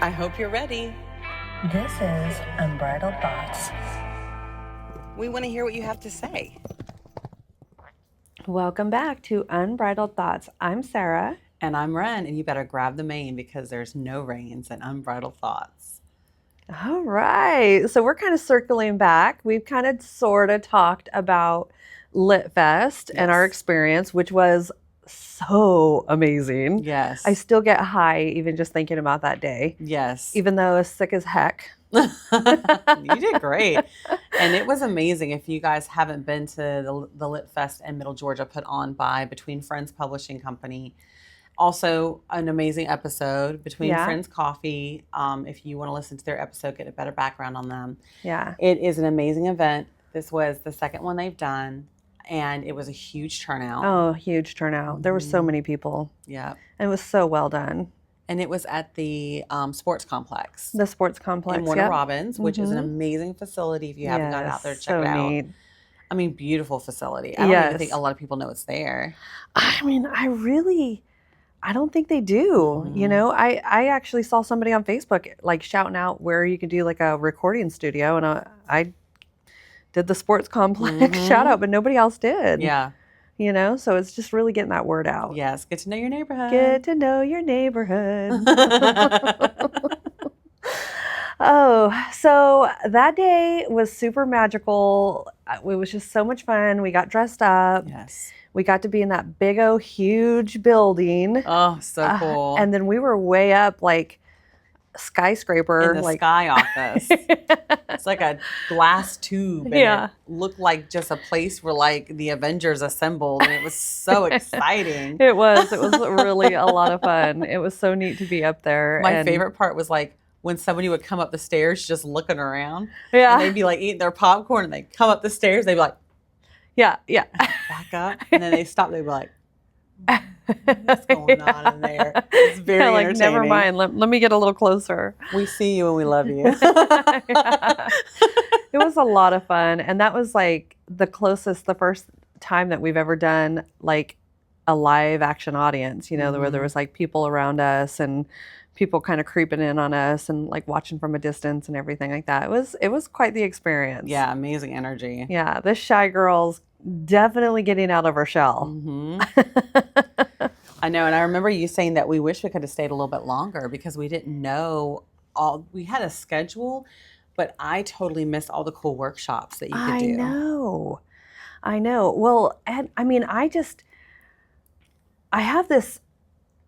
I hope you're ready. This is Unbridled Thoughts. We want to hear what you have to say. Welcome back to Unbridled Thoughts. I'm Sarah. And I'm Ren, and you better grab the mane because there's no reins in Unbridled Thoughts. All right. So we're kind of circling back. We've kind of sort of talked about Lit Fest and our experience, which was so amazing. Yes. I still get high even just thinking about that day. Yes. Even though I was sick as heck. You did great. And it was amazing. If you guys haven't been to the Lit Fest in Middle Georgia put on by Between Friends Publishing Company, also an amazing episode, Between Friends Coffee. If you want to listen to their episode, get a better background on them. Yeah. It is an amazing event. This was the second one they've done, and it was a huge turnout. Oh, huge turnout. Mm-hmm. There were so many people. Yeah. And it was so well done. And it was at the sports complex. The sports complex, in Warner Robins, which is an amazing facility if you haven't gotten out there to check it out. Neat. I mean, beautiful facility. I don't even think a lot of people know it's there. I mean, I don't think they do. Mm-hmm. You know, I actually saw somebody on Facebook like shouting out where you could do like a recording studio, and I did the sports complex shout out, but nobody else did. Yeah. You know, so it's just really getting that word out. Yes, get to know your neighborhood. Get to know your neighborhood. Oh, so that day was super magical. It was just so much fun. We got dressed up. Yes. We got to be in that big, huge building. Oh, so cool. And then we were way up, like, skyscraper. In the sky office. It's like a glass tube. And it looked like just a place where, like, the Avengers assembled. And it was so exciting. It was really a lot of fun. It was so neat to be up there. My favorite part was, like, when somebody would come up the stairs just looking around. Yeah. And they'd be, like, eating their popcorn. And they'd come up the stairs. They'd be like, yeah. Back up. And then they stop. They'd be like, what's going on in there? It's very entertaining. Never mind. Let me get a little closer. We see you and we love you. It was a lot of fun. And that was like the first time that we've ever done like a live action audience, you know, where there was like people around us and people kind of creeping in on us and like watching from a distance and everything like that. It was quite the experience. Yeah, amazing energy. Yeah, this shy girl's definitely getting out of her shell. Mm-hmm. I know, and I remember you saying that we wish we could have stayed a little bit longer because we didn't know we had a schedule, but I totally missed all the cool workshops that you could do. I know. Well, and I mean, I have this,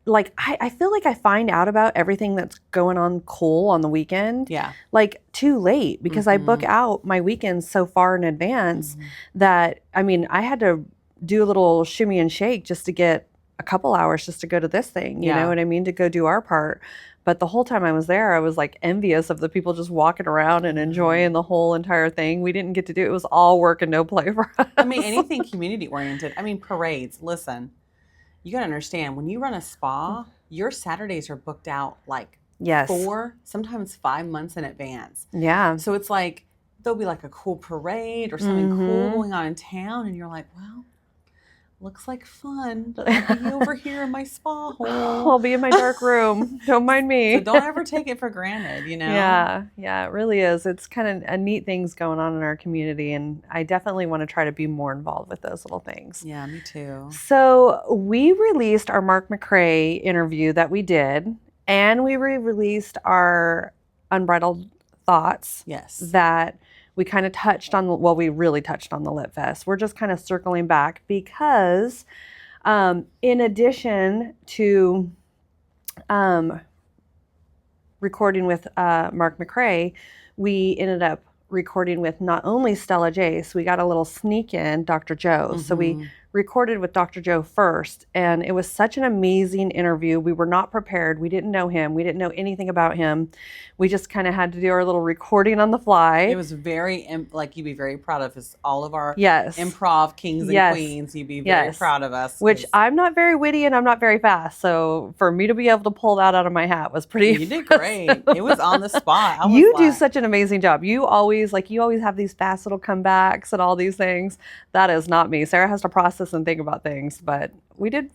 like, I feel like I find out about everything that's going on cool on the weekend. Yeah. Like too late because I book out my weekends so far in advance that, I mean, I had to do a little shimmy and shake just to get a couple hours just to go to this thing. You know what I mean? To go do our part. But the whole time I was there, I was like envious of the people just walking around and enjoying the whole entire thing. We didn't get to do it. It was all work and no play for us. I mean, anything community oriented. I mean, parades. Listen. You got to understand, when you run a spa, your Saturdays are booked out like 4, sometimes 5 months in advance. Yeah. So it's like, there'll be like a cool parade or something cool going on in town. And you're like, well, looks like fun. But I'll be over here in my spa hole. I'll be in my dark room. Don't mind me. So don't ever take it for granted, you know? Yeah, it really is. It's kind of a neat things going on in our community, and I definitely want to try to be more involved with those little things. Yeah, me too. So we released our Mark McCrae interview that we did, and we released our Unbridled Thoughts. Yes. That we kind of touched on, we really touched on the Lit Fest. We're just kind of circling back because in addition to recording with Mark McCrae, we ended up recording with not only Stella Jace, we got a little sneak in Dr. Joe. So we recorded with Dr. Joe first, and it was such an amazing interview. We were not prepared. We didn't know him. We didn't know anything about him. We just kind of had to do our little recording on the fly. It was very, like, you'd be very proud of us. All of our improv kings and queens, you'd be very proud of us. Which I'm not very witty and I'm not very fast. So for me to be able to pull that out of my hat was pretty You did great. It was on the spot. You do such an amazing job. You always have these fast little comebacks and all these things. That is not me. Sarah has to process and think about things, but we did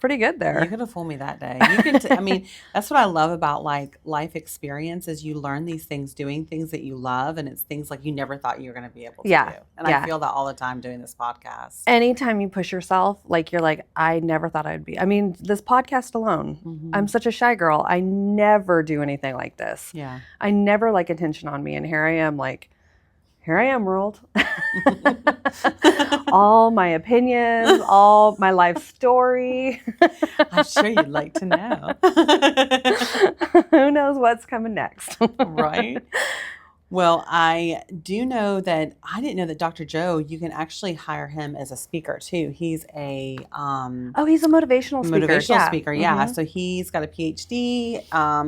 pretty good You there. could have fooled me that day. You can. I mean, that's what I love about like life experience is you learn these things doing things that you love, and it's things like you never thought you were going to be able to Yeah. do. And I Yeah. feel that all the time doing this podcast. Anytime you push yourself, like you're like, I never thought I'd be. I mean, this podcast alone, I'm such a shy girl. I never do anything like this. Yeah. I never like attention on me. And here I am, like, here I am, world. All my opinions, all my life story. I'm sure you'd like to know. Who knows what's coming next? Right. Well, I do know that I didn't know that Dr. Joe, you can actually hire him as a speaker too. He's a Oh, he's a motivational speaker. speaker. Yeah. So he's got a PhD.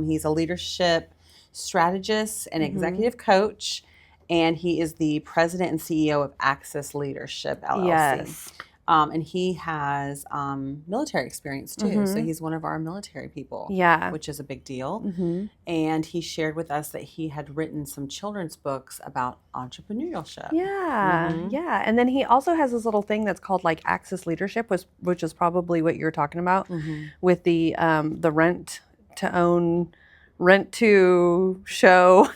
He's a leadership strategist and executive coach. And he is the president and CEO of Access Leadership, LLC. Yes. And he has military experience too. So he's one of our military people, Yeah. which is a big deal. And he shared with us that he had written some children's books about entrepreneurship. Yeah. Yeah. And then he also has this little thing that's called like Access Leadership, which is probably what you're talking about with the rent to own, rent to show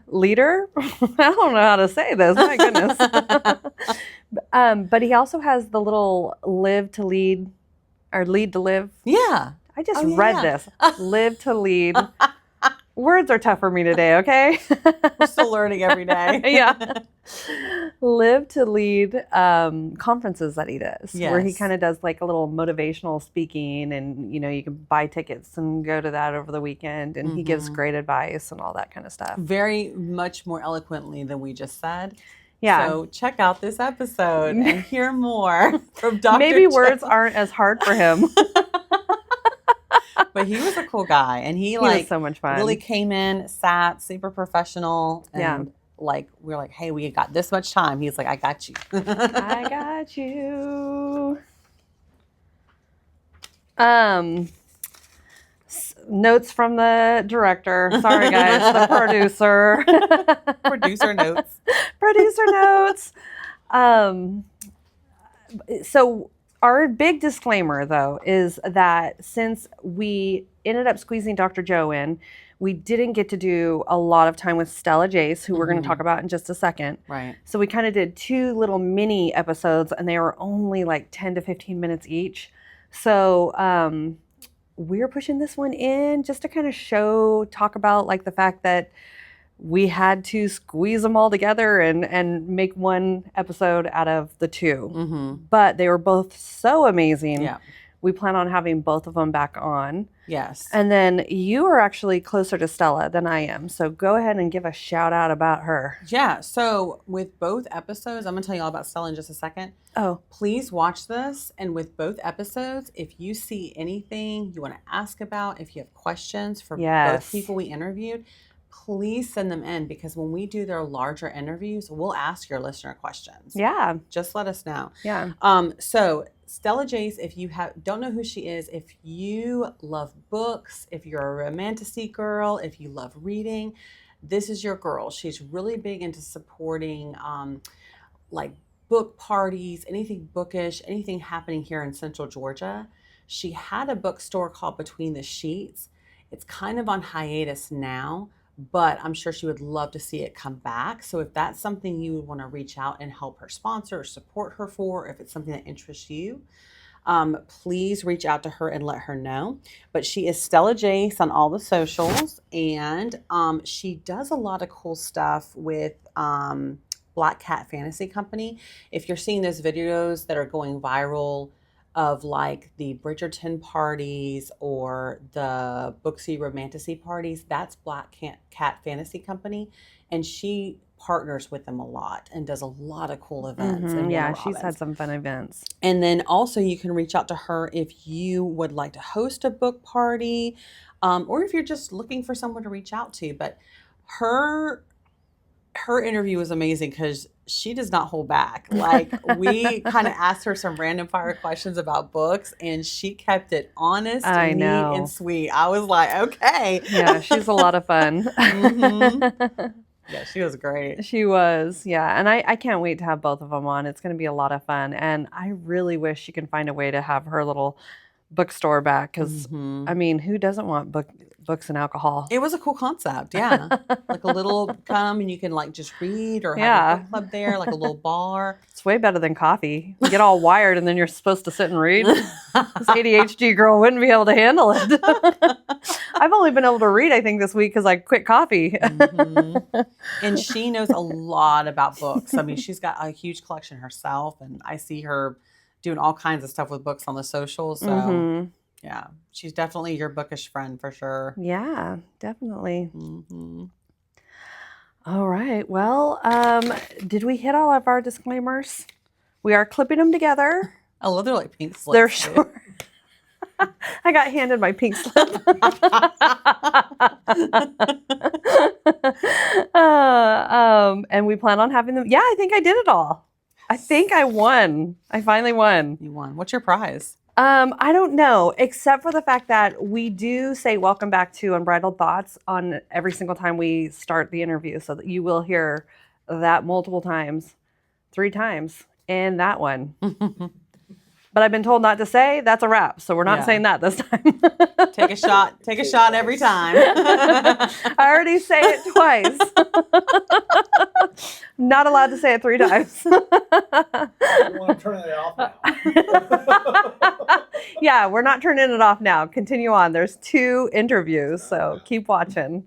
leader. I don't know how to say this. My goodness. But he also has the little live to lead or lead to live. Yeah. I just read this. Live to lead. Words are tough for me today, okay? We're still learning every day. Yeah. Live to lead conferences that he does, where he kind of does like a little motivational speaking, and you can buy tickets and go to that over the weekend, and he gives great advice and all that kind of stuff. Very much more eloquently than we just said. Yeah. So check out this episode and hear more from Dr. Maybe Joe. words aren't as hard for him. But he was a cool guy, and he was so much fun. Really came in, sat, super professional, and like we're like, hey, we got this much time. He's like, I got you. I got you. Notes from the director. Sorry, guys, the producer. Producer notes. Producer notes. So our big disclaimer, though, is that since we ended up squeezing Dr. Joe in, we didn't get to do a lot of time with Stella Jace, who we're going to talk about in just a second. Right. So we kind of did 2 little mini episodes, and they were only like 10 to 15 minutes each. So we're pushing this one in just to kind of talk about like the fact that we had to squeeze them all together and make one episode out of the 2. But they were both so amazing. Yeah. We plan on having both of them back on. Yes. And then you are actually closer to Stella than I am. So go ahead and give a shout out about her. Yeah. So with both episodes, I'm going to tell you all about Stella in just a second. Oh. Please watch this. And with both episodes, if you see anything you want to ask about, if you have questions for both people we interviewed, please send them in, because when we do their larger interviews, we'll ask your listener questions. Yeah. Just let us know. Yeah. So Stella Jace, if you don't know who she is, if you love books, if you're a romantasy girl, if you love reading, this is your girl. She's really big into supporting like book parties, anything bookish, anything happening here in Central Georgia. She had a bookstore called Between the Sheets. It's kind of on hiatus now, but I'm sure she would love to see it come back. So if that's something you would want to reach out and help her sponsor or support her for, if it's something that interests you, please reach out to her and let her know. But she is Stella Jace on all the socials, and she does a lot of cool stuff with Black Cat Fantasy Company. If you're seeing those videos that are going viral of like the Bridgerton parties or the Booksy Romantasy parties, that's Black Cat Fantasy Company, and she partners with them a lot and does a lot of cool events. And yeah, she's had some fun events. And then also you can reach out to her if you would like to host a book party, or if you're just looking for someone to reach out to. But her interview was amazing because she does not hold back. Like, we kind of asked her some random fire questions about books, and she kept it honest, neat, and sweet. I was like, okay. Yeah, she's a lot of fun. Yeah, she was great. She was, yeah. And I can't wait to have both of them on. It's going to be a lot of fun. And I really wish she can find a way to have her little bookstore back because, I mean, who doesn't want books and alcohol? It was a cool concept, yeah. Like a little come and you can like just read or have a book club there, like a little bar. It's way better than coffee. You get all wired and then you're supposed to sit and read. This ADHD girl wouldn't be able to handle it. I've only been able to read, I think, this week because I quit coffee. And she knows a lot about books. I mean, she's got a huge collection herself, and I see her doing all kinds of stuff with books on the socials. So, yeah, she's definitely your bookish friend for sure. Yeah, definitely. All right. Well, did we hit all of our disclaimers? We are clipping them together. I love they're like pink slips. They're short. I got handed my pink slip. And we plan on having them. Yeah, I think I did it all. I think I won. I finally won. You won. What's your prize? I don't know, except for the fact that we do say welcome back to Unbridled Thoughts on every single time we start the interview, so that you will hear that multiple times, 3 times in that one. But I've been told not to say, that's a wrap. So we're not saying that this time. Take a shot. Take a shot every time. I already say it twice. Not allowed to say it 3 times. I want to turn it off now. Yeah, we're not turning it off now. Continue on. There's 2 interviews, so keep watching.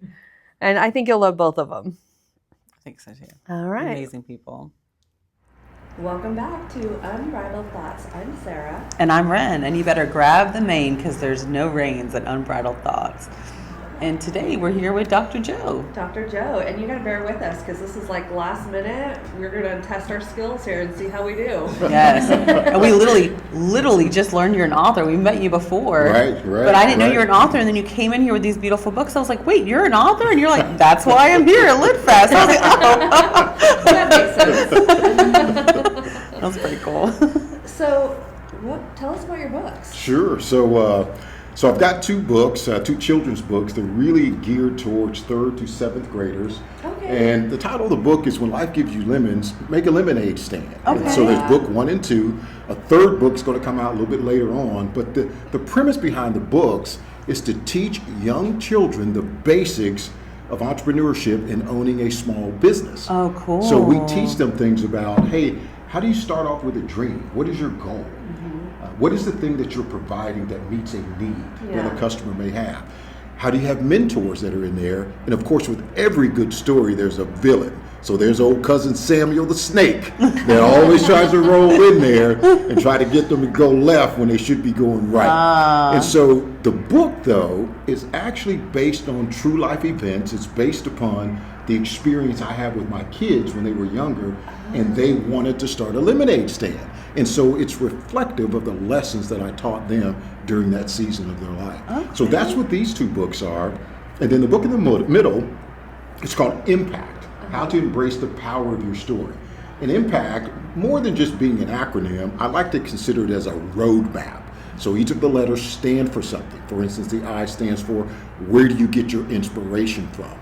And I think you'll love both of them. I think so too. All right. Amazing people. Welcome back to Unbridled Thoughts. I'm Sarah. And I'm Ren, and you better grab the mane because there's no reins at Unbridled Thoughts. And today we're here with Dr. Joe. Dr. Joe, and you got to bear with us because this is like last minute. We're going to test our skills here and see how we do. Yes. And we literally just learned you're an author. We met you before. Right. But I didn't know you were an author, and then you came in here with these beautiful books. I was like, wait, you're an author? And you're like, that's why I'm here at LitFest. I was like, oh. That makes sense. That was pretty cool. So, tell us about your books. Sure. So I've got 2 books, 2 children's books. They're really geared towards 3rd to 7th graders. Okay. And the title of the book is When Life Gives You Lemons, Make a Lemonade Stand. Okay. And so there's book 1 and 2. A 3rd book's going to come out a little bit later on. But the premise behind the books is to teach young children the basics of entrepreneurship and owning a small business. Oh, cool. So we teach them things about, hey, how do you start off with a dream? What is your goal? What is the thing that you're providing that meets a need that a customer may have? How do you have mentors that are in there? And of course, with every good story, there's a villain. So there's old cousin Samuel the snake that always tries to roll in there and try to get them to go left when they should be going right. And so the book, though, is actually based on true life events. It's based upon the experience I had with my kids when they were younger and they wanted to start a lemonade stand. And so it's reflective of the lessons that I taught them during that season of their life. Okay. So that's what these 2 books are. And then the book in the middle, it's called Impact, How to Embrace the Power of Your Story. And Impact, more than just being an acronym, I like to consider it as a roadmap. So each of the letters stand for something. For instance, the I stands for where do you get your inspiration from?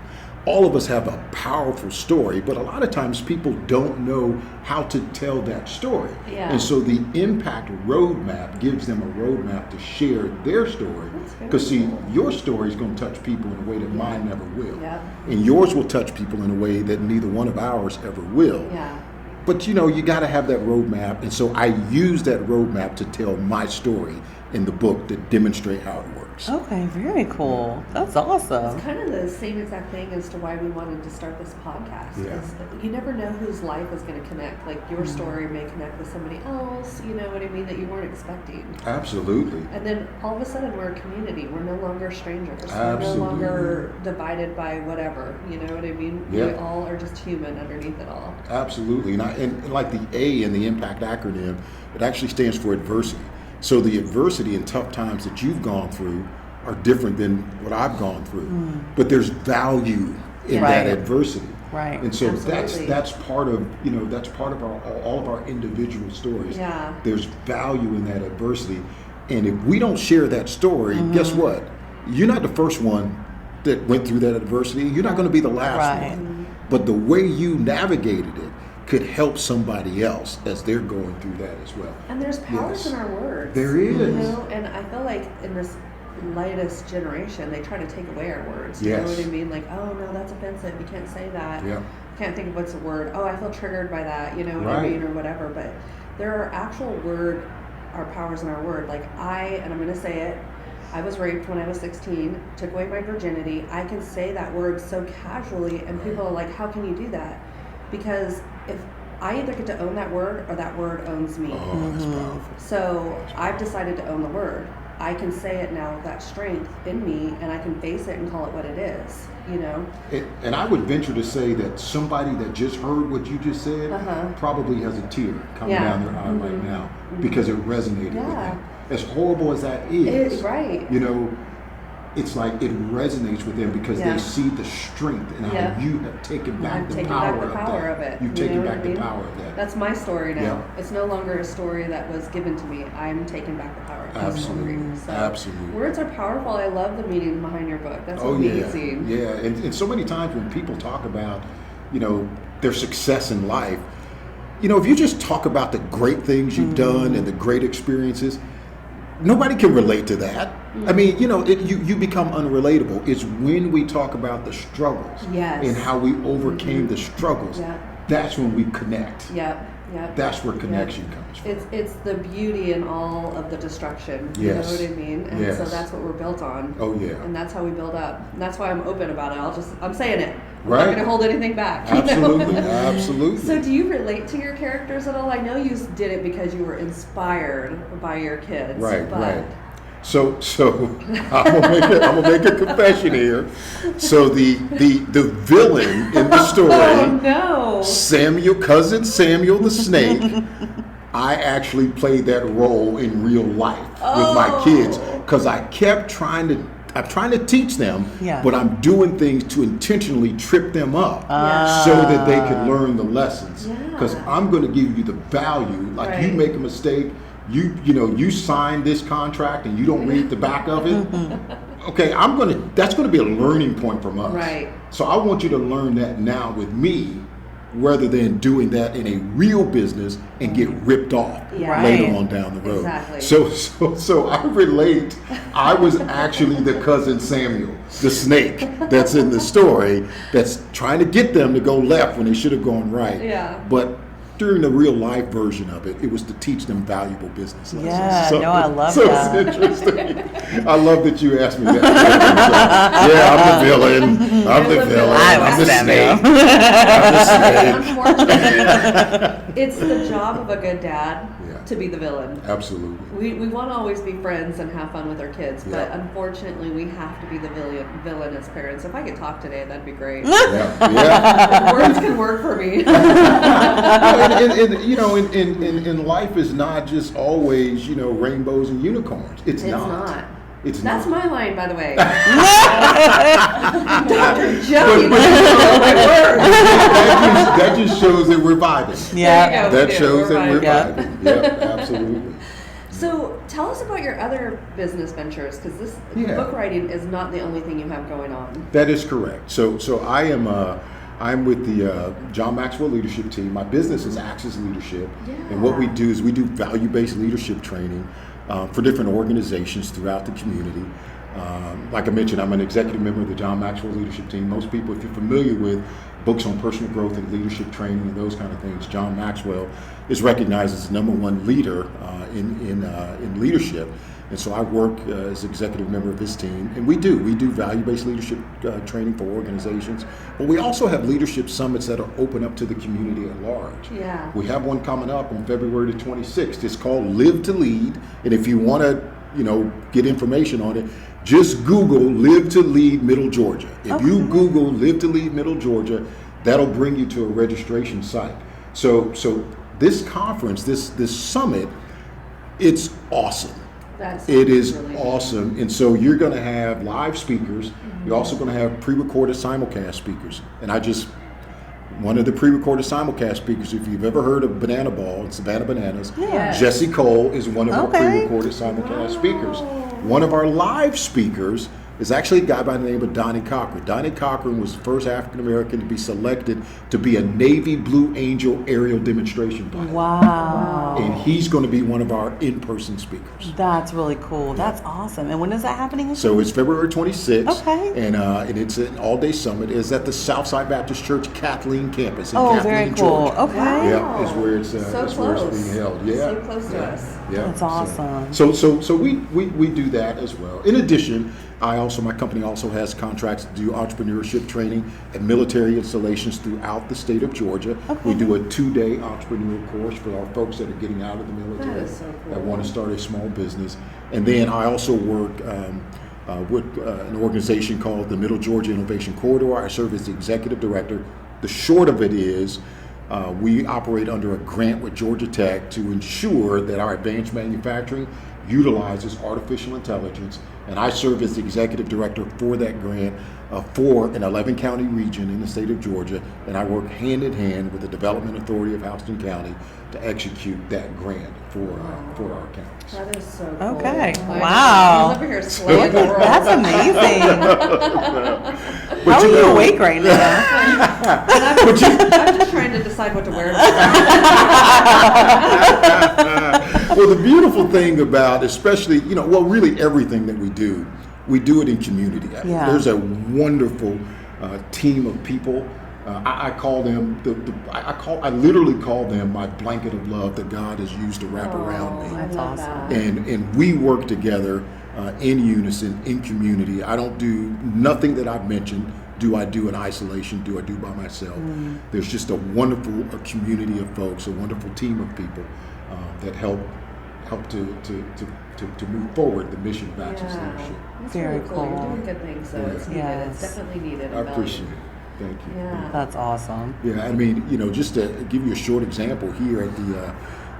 All of us have a powerful story, but a lot of times people don't know how to tell that story. Yeah. And so the Impact Roadmap gives them a roadmap to share their story. Because see, your story is going to touch people in a way that mine never will. Yeah. And yours will touch people in a way that neither one of ours ever will. Yeah. But you know, you got to have that roadmap. And so I use that roadmap to tell my story in the book to demonstrate how it works. Okay, very cool. That's awesome. It's kind of the same exact thing as to why we wanted to start this podcast. Yeah. Is you never know whose life is going to connect. Like your story may connect with somebody else, you know what I mean, that you weren't expecting. Absolutely. And then all of a sudden we're a community. We're no longer strangers. Absolutely. We're no longer divided by whatever, you know what I mean? Yeah. We all are just human underneath it all. Absolutely. And like the A in the Impact acronym, it actually stands for adversity. So the adversity and tough times that you've gone through are different than what I've gone through. But there's value in that adversity. Right. And so Absolutely. that's part of, you know, that's part of all of our individual stories. Yeah. There's value in that adversity. And if we don't share that story, guess what? You're not the first one that went through that adversity. You're not going to be the last one. but the way you navigated it could help somebody else as they're going through that as well. And there's powers Yes. in our words. There is. You know, and I feel like in this latest generation, they try to take away our words. You know Yes. what I mean? Like, oh no, that's offensive. You can't say that. Yeah. Can't think of what's a word. Oh, I feel triggered by that. You know what I Right. mean, or whatever. But there are actual our powers in our word. Like and I'm going to say it. I was raped when I was 16, took away my virginity. I can say that word so casually, and people are like, how can you do that? Because if I either get to own that word or that word owns me. Oh, that's powerful. So I've decided to own the word. I can say it now with that strength in me, and I can face it and call it what it is, you know? And I would venture to say that somebody that just heard what you just said probably has a tear coming down their eye right now because it resonated with them. As horrible as that is, right. you know, it's like it resonates with them because Yeah. they see the strength and how you have taken back I'm the taking power, back the power of it. You've You taken know back what I the mean? power of that. That's my story now. Yeah. It's no longer a story that was given to me. I'm taking back the power of that Absolutely. story. So Absolutely. words are powerful. I love the meaning behind your book. That's Oh amazing. yeah. And so many times when people talk about, you know, their success in life, you know, if you just talk about the great things you've done and the great experiences, nobody can relate to that. I mean, you know, you become unrelatable. It's when we talk about the struggles and how we overcame the struggles. That's when we connect. Yep. That's where connection comes from. It's the beauty in all of the destruction. You Yes. know what I mean? And Yes. so that's what we're built on. Oh yeah. And that's how we build up. And that's why I'm open about it. I'm saying it. I'm Right. not going to hold anything back. you know? Absolutely. Absolutely. So do you relate to your characters at all? I know you did it because you were inspired by your kids. Right, but right. So I'm gonna make a confession here. So the villain in the story, Oh no. cousin Samuel the Snake, I actually played that role in real life with my kids because I kept trying to teach them, but I'm doing things to intentionally trip them up so that they can learn the lessons. Because I'm going to give you the value. Like you make a mistake, you sign this contract and you don't read the back of it. Okay, that's gonna be a learning point from us. Right. So I want you to learn that now with me, rather than doing that in a real business and get ripped off later on down the road. Exactly. So I relate. I was actually the cousin Samuel, the snake that's in the story, that's trying to get them to go left when they should have gone right. Yeah. But during the real life version of it, it was to teach them valuable business lessons. Yeah, So- no, I love so that. it's interesting. I love that you asked me that. I'm the villain. I'm the villain. I'm the snake. I'm the snake. Unfortunately, it's the job of a good dad to be the villain. Absolutely. We want to always be friends and have fun with our kids, but Yeah. unfortunately, we have to be the villain as parents. If I could talk today, that'd be great. Yeah. Words can work for me. And you know, in life is not just always, you know, rainbows and unicorns. It's not. It's That's not. my line, by the way. Dr. Joey. That just shows that we're vibing. Yeah. There you go. That shows that we're Yeah. vibing. Yep, absolutely. So tell us about your other business ventures, because this book writing is not the only thing you have going on. That is correct. So I am I'm with the John Maxwell Leadership Team. My business is Access Leadership, and what we do is we do value-based leadership training for different organizations throughout the community. Like I mentioned, I'm an executive member of the John Maxwell Leadership Team. Most people, if you're familiar with books on personal growth and leadership training and those kind of things, John Maxwell is recognized as the #1 leader in leadership. And so I work as executive member of his team, and we do value-based leadership training for organizations, but we also have leadership summits that are open up to the community at large. Yeah. We have one coming up on February the 26th. It's called Live to Lead, and if you want to, get information on it, just Google Live to Lead Middle Georgia. If you Google Live to Lead Middle Georgia, that'll bring you to a registration site. So this conference, this summit, it's awesome. It is really awesome. And so you're going to have live speakers. You're also going to have pre-recorded simulcast speakers. And one of the pre-recorded simulcast speakers, if you've ever heard of Banana Ball, it's Savannah Bananas. Yes. Jesse Cole is one of our pre-recorded simulcast speakers. One of our live speakers is actually a guy by the name of Donnie Cochran. Donnie Cochran was the first African American to be selected to be a Navy Blue Angel aerial demonstration pilot. Wow. And he's going to be one of our in-person speakers. That's really cool. That's awesome. And when is that happening again? So it's February 26th. Okay. And it's an all-day summit. It's at the Southside Baptist Church Kathleen campus in Oh, Kathleen, very cool. Georgia. Okay. Yeah, is where it's So where it's close. being held. Yeah, So close to us. Yeah, That's awesome. So we do that as well. In addition, my company also has contracts to do entrepreneurship training and military installations throughout the state of Georgia. Okay. We do a 2-day entrepreneurial course for our folks that are getting out of the military, That is so cool. that want to start a small business. And then I also work with an organization called the Middle Georgia Innovation Corridor. I serve as the executive director. The short of it is, we operate under a grant with Georgia Tech to ensure that our advanced manufacturing utilizes artificial intelligence, and I serve as the executive director for that grant for an 11-county region in the state of Georgia, and I work hand in hand with the Development Authority of Houston County to execute that grant for our counties. That is so cool. Okay. I Wow. was over here slaying the world. That's amazing. But How are you you know- awake right now? I'm just trying to decide what to wear. Well, the beautiful thing about, especially, really everything that we do it in community. Yeah. There's a wonderful team of people. I call them I literally call them my blanket of love that God has used to wrap around me. That's love awesome. that. And we work together in unison, in community. I don't do nothing that I've mentioned. Do I do in isolation? Do I do by myself? There's just a wonderful community of folks, a wonderful team of people that help to move forward the mission of Access Leadership. That's Very really cool. You're cool. doing good things, so it's needed. Yes. It's definitely needed. and I valued. appreciate it. Thank you. Yeah. That's awesome. Yeah, I mean, just to give you a short example here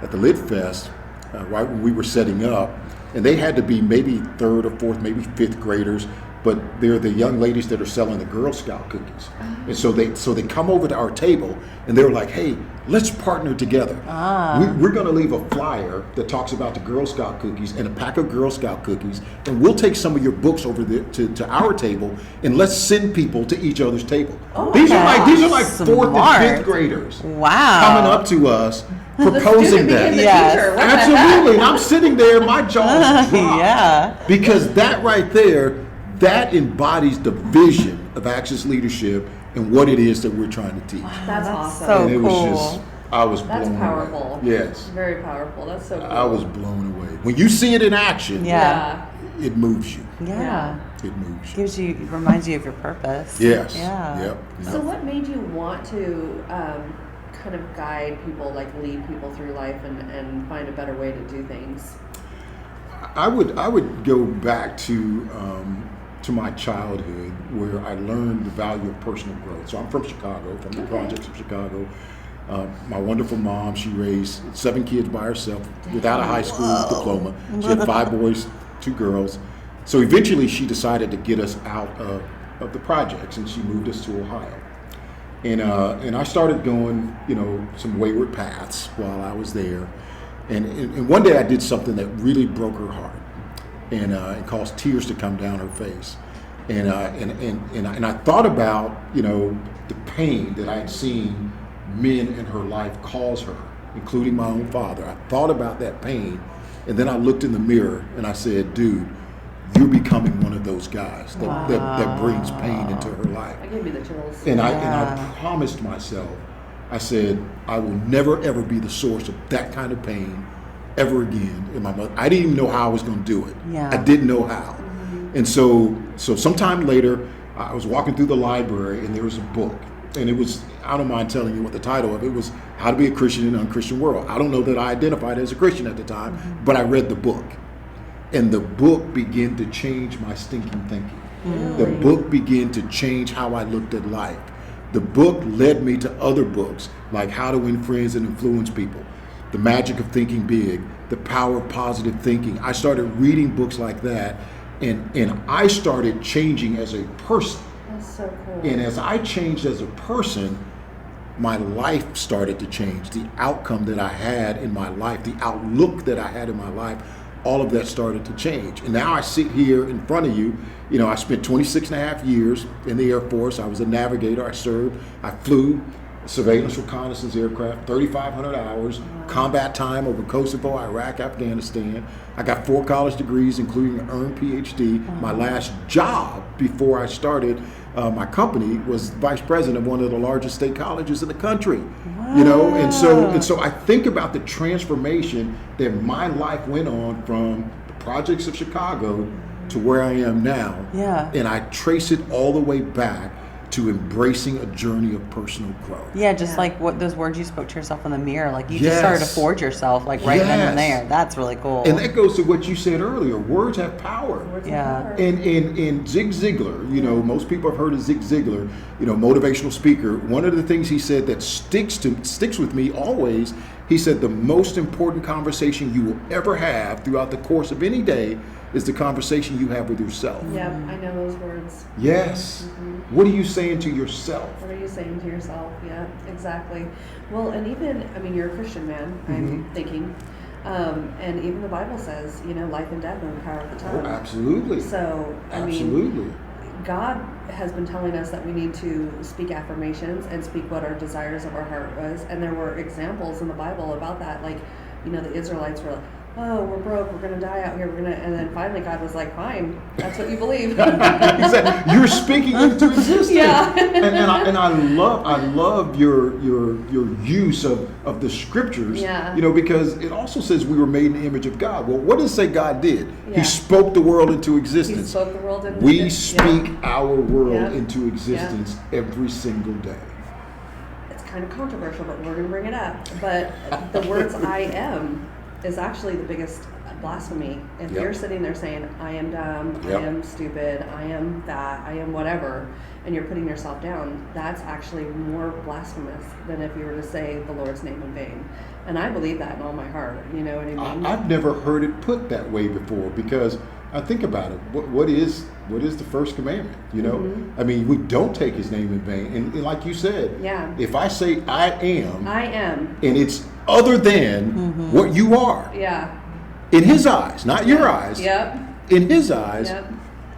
at the Lit Fest, right when we were setting up, and they had to be maybe third or fourth, maybe fifth graders, but they're the young ladies that are selling the Girl Scout cookies, and so they come over to our table and they were like, "Hey, let's partner together. We're going to leave a flyer that talks about the Girl Scout cookies and a pack of Girl Scout cookies, and we'll take some of your books over there to our table, and let's send people to each other's table." These are like fourth Smart. and fifth graders Wow. coming up to us proposing Student that. became the Yes. teacher. What the heck? Absolutely. And I'm sitting there, my jaw's dropped. Yeah. Because that right there, that embodies the vision of Access Leadership and what it is that we're trying to teach. That's awesome. so And it was cool. just, I was That's blown powerful. away. Yes. Very powerful. That's so cool. I was blown away. When you see it in action, Yeah. it moves you. Yeah. It moves you. Reminds you of your purpose. Yes. Yeah. Yep. So what made you want to kind of guide people, like lead people through life and find a better way to do things? I would go back to my childhood, where I learned the value of personal growth. So I'm from Chicago, from the projects of Chicago. My wonderful mom, she raised 7 kids by herself without a high school diploma. She had 5 boys, 2 girls. So eventually she decided to get us out of the projects, and she moved us to Ohio. And I started going, some wayward paths while I was there. And one day I did something that really broke her heart, and it caused tears to come down her face. And I thought about, the pain that I had seen men in her life cause her, including my own father. I thought about that pain, and then I looked in the mirror and I said, "Dude, you're becoming one of those guys that brings pain into her life." That gave me the chills. And I promised myself, I said, I will never ever be the source of that kind of pain ever again in my mother. I didn't even know how I was going to do it. Yeah. I didn't know how. And so sometime later, I was walking through the library and there was a book. And it was, I don't mind telling you what the title of it was, How to Be a Christian in an Unchristian World. I don't know that I identified as a Christian at the time, but I read the book. And the book began to change my stinking thinking. The book began to change how I looked at life. The book led me to other books like How to Win Friends and Influence People, The Magic of Thinking Big, The Power of Positive Thinking. I started reading books like that, and I started changing as a person. That's so cool. And as I changed as a person, my life started to change. The outcome that I had in my life, the outlook that I had in my life all of that started to change. And now I sit here in front of you. You know, I spent 26 and a half years in the Air Force. I was a navigator. I flew surveillance reconnaissance aircraft, 3,500 hours, combat time over Kosovo, Iraq, Afghanistan. I got 4 college degrees, including an earned PhD. My last job before I started my company was vice president of one of the largest state colleges in the country. You know, and so I think about the transformation that my life went on from the projects of Chicago to where I am now. Yeah. And I trace it all the way back to embracing a journey of personal growth. Yeah, just like what those words you spoke to yourself in the mirror, like you Yes. just started to forge yourself, like right then and Yes. there. That's really cool. And that goes to what you said earlier. Words have power. Yeah. And Zig Ziglar, you know, most people have heard of Zig Ziglar, you know, motivational speaker. One of the things he said that sticks with me always, he said the most important conversation you will ever have throughout the course of any day is the conversation you have with yourself. Yep, I know those words. Yes. What are you saying to yourself? What are you saying to yourself? Yeah, exactly. Well, and even, I mean, you're a Christian man, I'm thinking. And even the Bible says, you know, life and death are in the power of the Oh, tongue. absolutely. So, I mean, Absolutely. God has been telling us that we need to speak affirmations and speak what our desires of our heart was. And there were examples in the Bible about that. Like, you know, the Israelites were like, oh, we're broke, we're going to die out here, and then finally God was like, fine, that's what you believe. Exactly. You're speaking into existence. Yeah. and I love your use of the scriptures. Yeah. You know, because it also says we were made in the image of God. Well, what does it say God did? Yeah. He spoke the world into He existence. spoke the world into We existence. speak Yeah. our world Yeah. into existence every single day. It's kind of controversial, but we're going to bring it up. But the words I am is actually the biggest blasphemy. If Yep. you're sitting there saying, I am dumb, Yep. I am stupid, I am that, I am whatever, and you're putting yourself down, that's actually more blasphemous than if you were to say the Lord's name in vain. And I believe that in all my heart. You know what I mean? I've never heard it put that way before, because I think about it. What is the first commandment? You know, I mean, we don't take His name in vain. And like you said, Yeah. if I say I am, and it's other than what you are Yeah. in His eyes, not your eyes. Yep. In His eyes, Yep.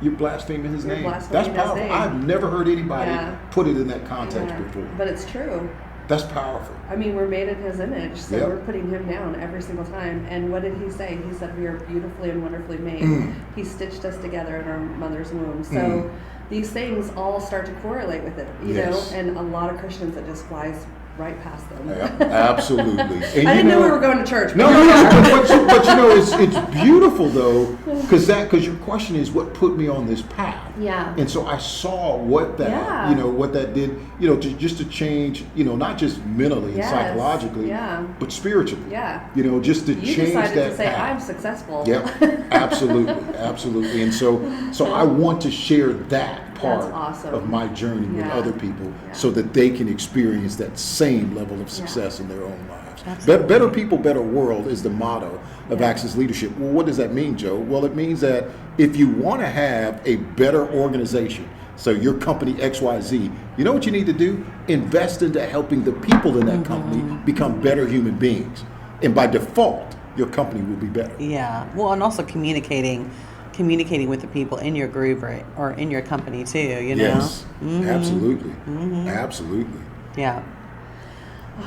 you're blaspheming His You're name. blaspheming That's His powerful. name. I've never heard anybody Yeah. put it in that context Yeah. before. But it's true. That's powerful. I mean, we're made in His image, so Yep. we're putting Him down every single time. And what did He say? He said we are beautifully and wonderfully made. He stitched us together in our mother's womb. So these things all start to correlate with it, you Yes. know. And a lot of Christians, it just flies right past them. Yeah, absolutely. And I you didn't know we were going to church. No, but you know, it's beautiful though, because your question is what put me on this path. Yeah. And so I saw what that, Yeah. you know, what that did, you know, just to change, you know, not just mentally and Yes. psychologically, Yeah. but spiritually. Yeah. You know, just to You change decided that to say, path. I'm successful. Yep, absolutely, absolutely. And so I want to share that part That's awesome. of my journey with Yeah. other people Yeah. so that they can experience that same level of success in their own lives. Better people, better world is the motto of Access Leadership. Well, what does that mean, Joe? Well, it means that if you want to have a better organization, so your company XYZ, you know what you need to do? Invest into helping the people in that company become better human beings. And by default, your company will be better. Yeah. Well, and also communicating with the people in your group or in your company too, you know? Yes, absolutely. Absolutely. Yeah.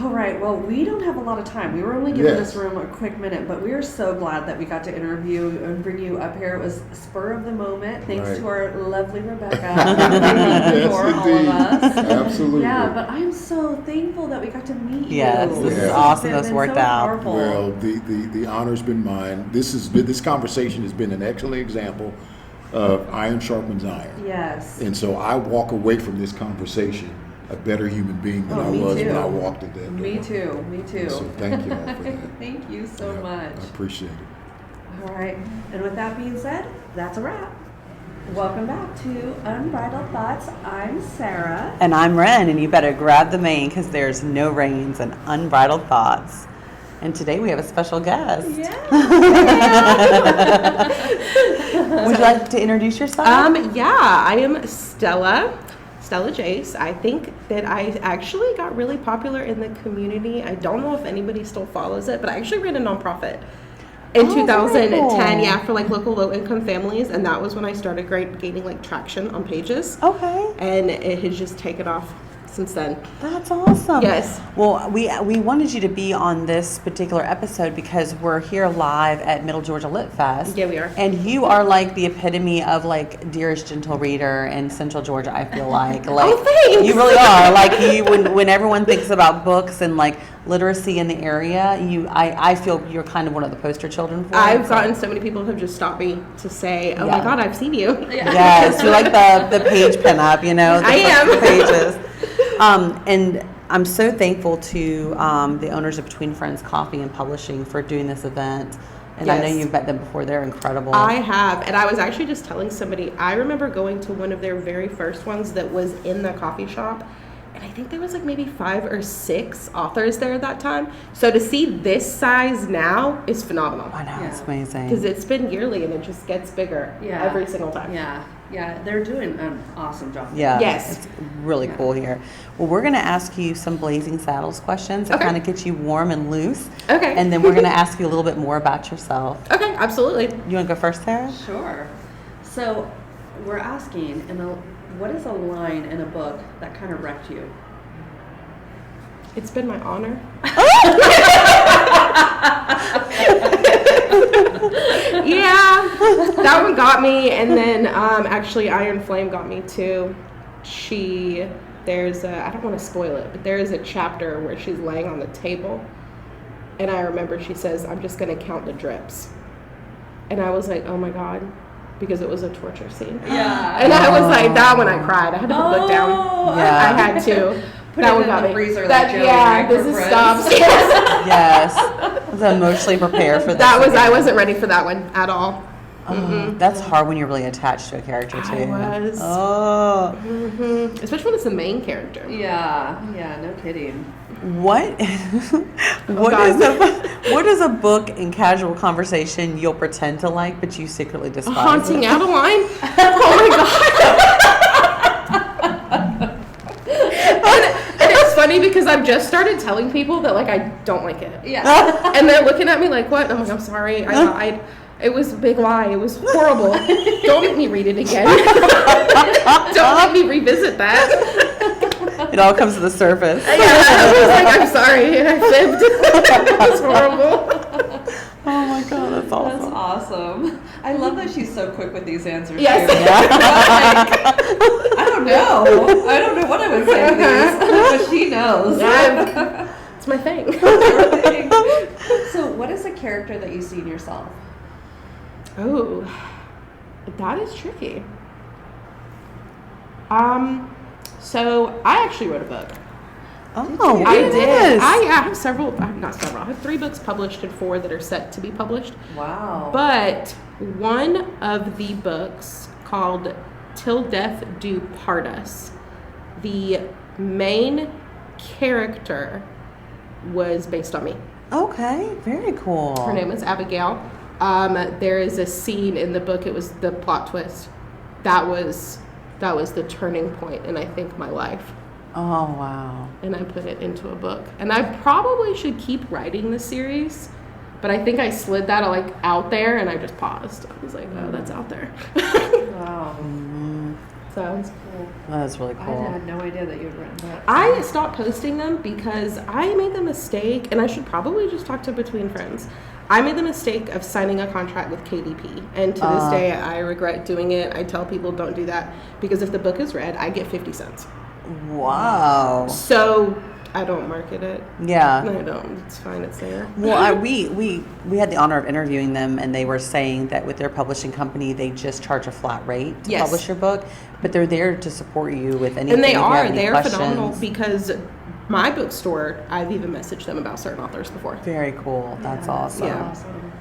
All right. Well, we don't have a lot of time. We were only giving Yes. this room a quick minute, but we are so glad that we got to interview and bring you up here. It was spur of the moment, thanks Right. to our lovely Rebecca Yes, for all of indeed. us. Absolutely. Yeah, but I'm so thankful that we got to meet you. Yes, this is has awesome. been This worked so out. powerful. Well, the honor's been mine. This conversation has been an excellent example of iron sharpens iron. Yes. And so I walk away from this conversation a better human being than I me was too. when I walked in that door. Me too. Me too. So thank you all for that. Thank you so Yeah, much. I appreciate it. All right. And with that being said, that's a wrap. Welcome back to Unbridled Thoughts. I'm Sarah. And I'm Ren, and you better grab the mane because there's no reins and unbridled thoughts. And today we have a special guest. Yeah. Would you like to introduce yourself? Yeah, I am Stella Jace. I think that I actually got really popular in the community. I don't know if anybody still follows it, but I actually ran a nonprofit. in Oh, very 2010, cool. yeah, for like local low income families, and that was when I started gaining like traction on pages, Okay. and it has just taken off since then. That's awesome. Yes. Well, we wanted you to be on this particular episode because we're here live at Middle Georgia Lit Fest. Yeah, we are. And you are like the epitome of like Dearest Gentle Reader in Central Georgia, I feel like. Oh, thanks. You really are. Like you when everyone thinks about books and like literacy in the area, I feel you're kind of one of the poster children for it. I've gotten so many people who have just stopped me to say, "Oh my Yeah. God, I've seen you." Yes, you're like the page pinup, you know, I am. the pages. And I'm so thankful to the owners of Between Friends Coffee and Publishing for doing this event. And I know Yes. you've met them before. They're incredible. I have, and I was actually just telling somebody, I remember going to one of their very first ones that was in the coffee shop, and I think there was like maybe 5 or 6 authors there at that time. So to see this size now is phenomenal, I know, it's Yeah. amazing. because it's been yearly and it just gets bigger Yeah. every single time. Yeah, they're doing an awesome job. Yeah. Yes. It's really cool here. Well, we're going to ask you some Blazing Saddles questions to Okay. kind of get you warm and loose. Okay. And then we're going to ask you a little bit more about yourself. Okay, absolutely. You want to go first, Sarah? Sure. So we're asking, what is a line in a book that kind of wrecked you? It's been my honor. Yeah, that one got me, and then actually Iron Flame got me too. I don't want to spoil it, but there is a chapter where she's laying on the table, and I remember she says, "I'm just going to count the drips," and I was like, "Oh my God," because it was a torture scene. Yeah. And I was like, that one I cried. I had to put the book down. Yeah. I had to. Put that it one in got the me. freezer That, like Joey, yeah, right, this for is Friends. stops. Yes. Yes. I was emotionally prepared for this. I wasn't ready for that one at all. Oh, that's hard when you're really attached to a character, too. I was. Oh. Especially when it's the main character. Yeah, no kidding. What God. what is a book in casual conversation you'll pretend to like, but you secretly despise? Haunting it? Adeline. Oh my God. and it's funny because I've just started telling people that like I don't like it. Yeah. And they're looking at me like, what? I'm like, I'm sorry. I lied. It was a big lie. It was horrible. Don't make me read it again. Don't make me revisit that. It all comes to the surface. Yeah, I was like, I'm sorry. I fibbed. It was horrible. Oh my god, that's awesome. That's awesome. I love that she's so quick with these answers. Yes. Too. Like, I don't know what I would say to these, but she knows. It's my thing. So, what is a character that you see in yourself? Oh, that is tricky. So I actually wrote a book. Oh, I yes. did. I have several. Not several. I have 3 books published and 4 that are set to be published. Wow. But one of the books called "Till Death Do Part Us," the main character was based on me. Okay, very cool. Her name is Abigail. There is a scene in the book. It was the plot twist. That was the turning point in I think my life. Oh wow. And I put it into a book. And I probably should keep writing the series, but I think I slid that like out there and I just paused. I was like, oh, that's out there. Wow. Sounds Cool. That's really I cool. had no idea that you had written that. I stopped posting them because I made the mistake, and I should probably just talk to Between Friends. I made the mistake of signing a contract with KDP, and to this day, I regret doing it. I tell people don't do that because if the book is read, I get 50 cents. Wow. So I don't market it. Yeah. I don't. It's fine. It's there. Well, we had the honor of interviewing them, and they were saying that with their publishing company, they just charge a flat rate to Yes. publish your book, but they're there to support you with anything. And they if you have are. any They're questions. phenomenal because my bookstore, I've even messaged them about certain authors before. Very cool. That's awesome. Yeah. Awesome.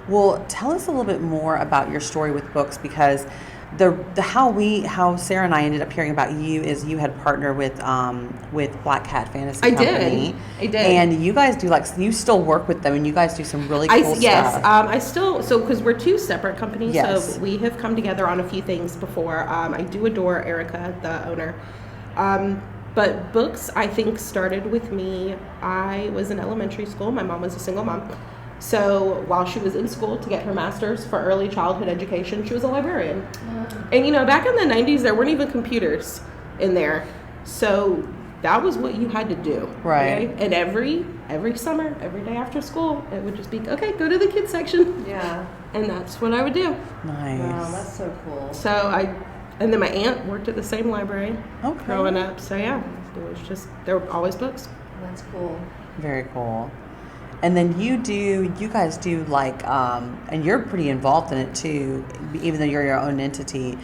Well, tell us a little bit more about your story with books, because how Sarah and I ended up hearing about you is you had partnered with Black Cat Fantasy I did. Company. I did. And you guys do you still work with them, and you guys do some really cool Yes, stuff. I still, because we're 2 separate companies, Yes. so we have come together on a few things before. I do adore Erica, the owner. But books, I think, started with me. I was in elementary school. My mom was a single mom. So while she was in school to get her master's for early childhood education, she was a librarian. And you know, back in the 90s, there weren't even computers in there. So that was what you had to do. Right. Okay? And every summer, every day after school, it would just be, okay, go to the kids section. Yeah. And that's what I would do. Nice. Wow, that's so cool. And then my aunt worked at the same library growing up. So yeah, it was just, there were always books. That's cool. Very cool. And then you guys do like, and you're pretty involved in it too, even though you're your own entity,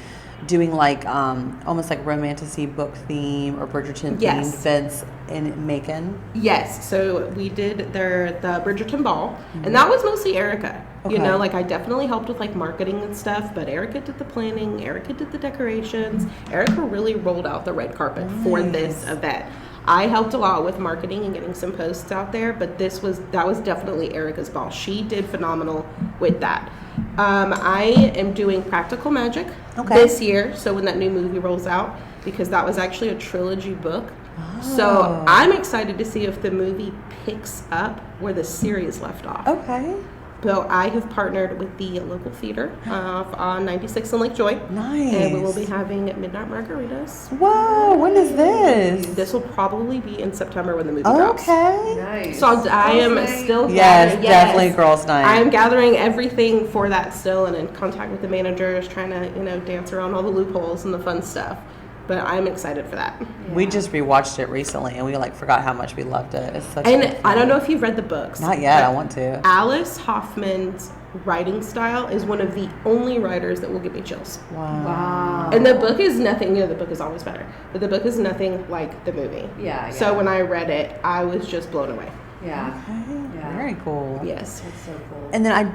doing like almost like romantic-y book theme or Bridgerton themed events in Macon. Yes, so we did the Bridgerton Ball, and that was mostly Erica. Okay. You know, like I definitely helped with like marketing and stuff, but Erica did the planning, Erica did the decorations, Erica really rolled out the red carpet for this event. I helped a lot with marketing and getting some posts out there, but that was definitely Erica's ball. She did phenomenal with that. I am doing Practical Magic this year, so when that new movie rolls out, because that was actually a trilogy book. So I'm excited to see if the movie picks up where the series left off. Okay. So I have partnered with the local theater on 96 in Lake Joy. Nice. And we will be having midnight margaritas. Whoa, when is this? This will probably be in September when the movie drops. Okay. Nice. So I am still Yes, gathering, definitely girls' night. I am gathering everything for that still and in contact with the managers, trying to, you know, dance around all the loopholes and the fun stuff. But I'm excited for that. We just rewatched it recently and we like forgot how much we loved it. It's such And a I don't know if you've read the books. Not yet, I want to. Alice Hoffman's writing style is one of the only writers that will give me chills. Wow. And the book is nothing, you know, the book is always better, but the book is nothing like the movie. Yeah. So when I read it, I was just blown away. Yeah. Okay. Very cool. Yes. That's so cool. And then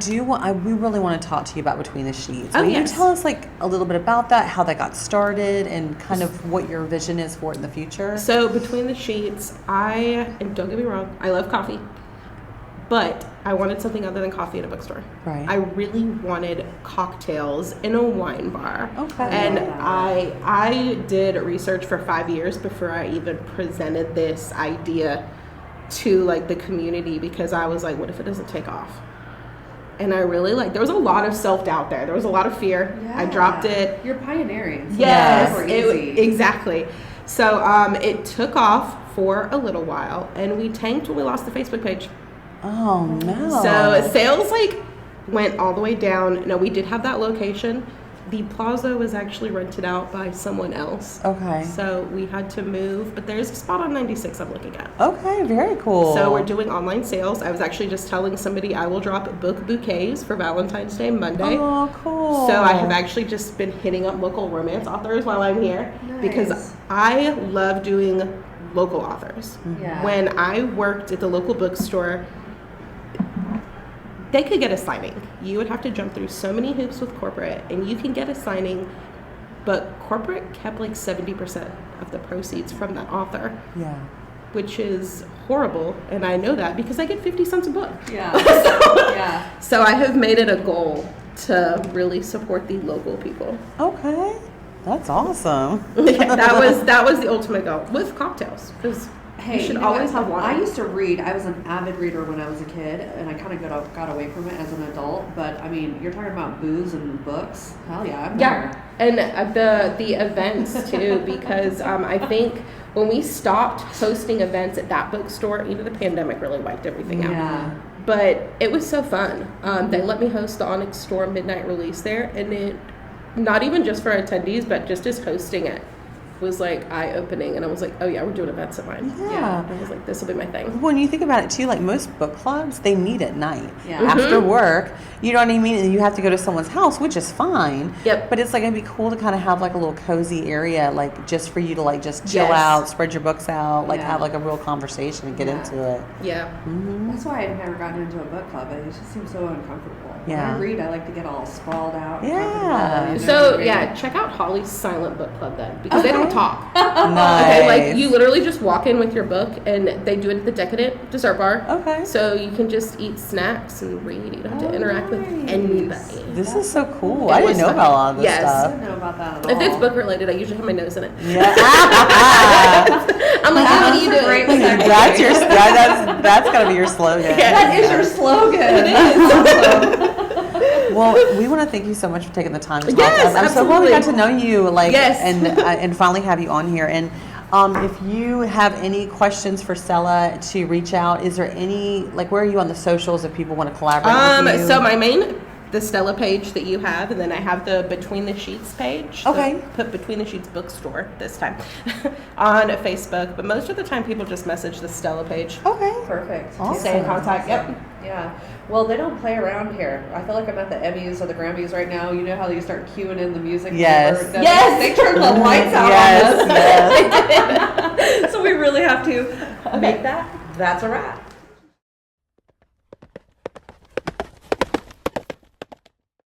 we really want to talk to you about Between the Sheets. Oh, Will yes. you tell us like a little bit about that, how that got started, and kind of what your vision is for it in the future? So Between the Sheets, and don't get me wrong, I love coffee, but I wanted something other than coffee in a bookstore. Right. I really wanted cocktails in a wine bar. Okay. And I did research for 5 years before I even presented this idea to like the community, because I was like, what if it doesn't take off? And I really there was a lot of self-doubt there. There was a lot of fear. Yeah. I dropped it. You're pioneering. So Yes, it's never easy. Exactly. So it took off for a little while, and we tanked when we lost the Facebook page. Oh no. So sales went all the way down. No, we did have that location. The plaza was actually rented out by someone else. Okay. So we had to move, but there's a spot on 96 I'm looking at. Okay, very cool. So we're doing online sales. I was actually just telling somebody I will drop book bouquets for Valentine's Day Monday. Oh, cool. So I have actually just been hitting up local romance authors while I'm here, because Nice. I love doing local authors. Yeah. When I worked at the local bookstore, they could get a signing. You would have to jump through so many hoops with corporate, and you can get a signing, but corporate kept like 70% of the proceeds from that author, Yeah. which is horrible. And I know that because I get 50 cents a book. Yeah. Yeah. So I have made it a goal to really support the local people. Okay. That's awesome. that was the ultimate goal with cocktails, because Hey, you should you know always what? have one. I used to read. I was an avid reader when I was a kid, and I kind of got away from it as an adult. But I mean, you're talking about booze and books. Hell yeah, I'm Yeah, and the events too, because I think when we stopped hosting events at that bookstore, the pandemic really wiped everything out. Yeah. But it was so fun. They let me host the Onyx Store midnight release there, and it, not even just for attendees, but just as hosting it, was like eye-opening. And I was like, oh yeah, we're doing events at mine. Yeah. I was like, this will be my thing. When you think about it too, like most book clubs, they meet at night Yeah. after work. You know what I mean? And you have to go to someone's house, which is fine. Yep. But it's like it'd be cool to kind of have like a little cozy area, like just for you to like just chill Yes. out, spread your books out, like Yeah. have like a real conversation and get Yeah. into it. Yeah. Mm-hmm. That's why I've never gotten into a book club. It just seems so uncomfortable. When I Yeah. read, I like to get all sprawled out. Yeah. You know, So read. yeah, check out Holly's silent book club then, because they don't Okay. talk. Nice. Okay, like you literally just walk in with your book, and they do it at the Decadent Dessert Bar. Okay. So you can just eat snacks and read. You don't have to interact with anybody. This is so cool. It I didn't was know fun. about all of this Yes. I stuff. don't know about that at all. If it's book related, I usually have my nose in it. Yeah. I'm like, what are you That's a great doing? segue. That's your. That's gotta be your slogan. That is your slogan. Awesome. Well, we want to thank you so much for taking the time to talk. Yes, I'm so glad we got to absolutely. know you, like, Yes. and finally have you on here. And if you have any questions for Stella to reach out, is there any, like, where are you on the socials if people want to collaborate with you? So my the Stella page that you have, and then I have the Between the Sheets page. Okay. So put Between the Sheets bookstore this time on Facebook, but most of the time people just message the Stella page. Okay. Perfect. Awesome. Stay in contact. Yep. Yeah. Well, they don't play around here. I feel like I'm at the Emmys or the Grammys right now. You know how you start cueing in the music? Yes. Or- Yes. They turn the lights out Yes, on us. yes. So we really have to make that. That's a wrap.